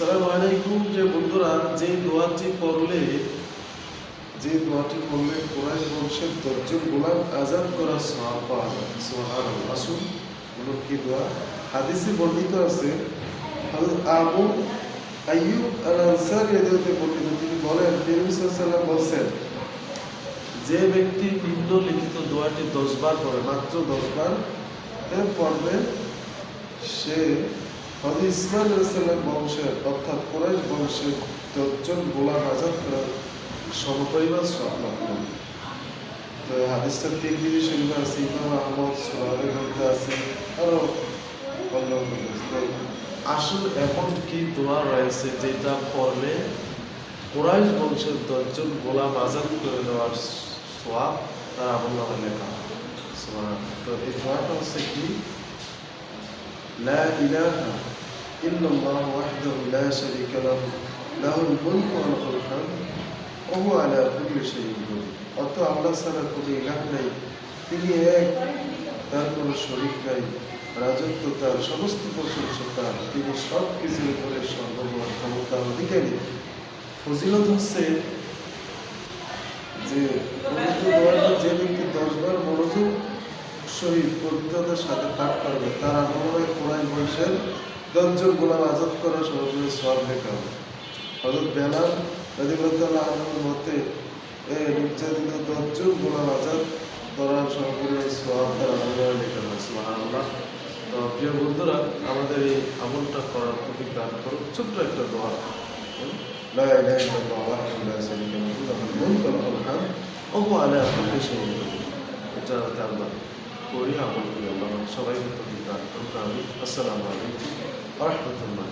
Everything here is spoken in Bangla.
আসসালামু আলাইকুম। যে বন্ধুরা, যে দোয়াটি পড়লে কুরাইশ বংশের 10 জন গোলাম আজাদ করা সওয়াব পাওয়া যায়। সুবহানাল্লাহ। আসুন, বলুন কি দোয়া। হাদিসে বর্ণিত আছে, হযরত আবু আইয়ুব আল আনসারী রাদিয়াল্লাহু বর্ণিত, তিনি বলেন, নবী সাল্লাল্লাহু আলাইহি ওয়াসাল্লাম বলেন, যে ব্যক্তি নিম্নলিখিত দোয়াটি 10 বার পড়ে, মাত্র 10 বার পড়বে, সে হযরত ইসমাঈল আলাইহিস সালাম বংশের অর্থাৎ কুরাইশ বংশের 10 জন গোলাম আজাদ করার সমপরিমাণ সওয়াব লাভ করবে। তো হাদিসটা তিরমিজি শরীফে আছে, ইমাম আহমদ সুনানের মধ্যে আছে, আরো অন্য আসল এমন কি দোয়া রয়েছে যেটা পড়লে কুরাইশ বংশের 10 জন গোলাম আজাদ করে দেওয়ার সওয়াব তার আমলনামায় লেখা হবে। সুবহানাল্লাহ। তো এই দোয়াটা হচ্ছে কি, লা ইলাহা ইল্লাল্লাহু ওয়াহদাহু লা শারীকা লাহু লাহুল মুলকু ওয়া লাহুল হামদ ওয়া হুয়া আলা কুল্লি শাইইন কাদির। অর্থাৎ আল্লাহ ছাড়া কোনো ইলাহ নাই, তিনি এক, তার কোনো শরীক নাই, রাজত্ব তার, সমস্ত প্রশংসা তার, তিনি সব কিছুর উপরে সর্বময় ক্ষমতার অধিকারী। ফজিলত হচ্ছে যে পবিত্র দোয়াটা যে ব্যক্তি 10 বার মনোযোগ সহিত পবিত্রতার সাথে পাঠ করবে, তার আমলে কুরাইশ বংশের 10 জন গোলাম আজাদ করার সময় সওয়াব লেখা হবে। হযরত বেলাল রাদিয়াল্লাহু আনহুর মতে নির্যাতিত 10 জন গোলাম আজাদ করার সময় সওয়াব তার আমলে লেখা হবে। সুবহানাল্লাহ। তো প্রিয় বন্ধুরা, আমাদের এই আমলটা করার তৌফিক দান করুন। ছোট্ট একটা দোয়া, লা ইলাহা ইল্লাল্লাহু ওয়াহদাহু লা শারীকা লাহু লাহুল মুলকু ওয়া লাহুল হামদ ওয়া হুয়া আলা কুল্লি শাইইন কাদির। এটা আমরা করি, আমল করি। আল্লাহ সবাইকে তৌফিক দান করুন। আমিন। আসসালামু আলাইকুম ওয়া রাহমাতুল্লাহ।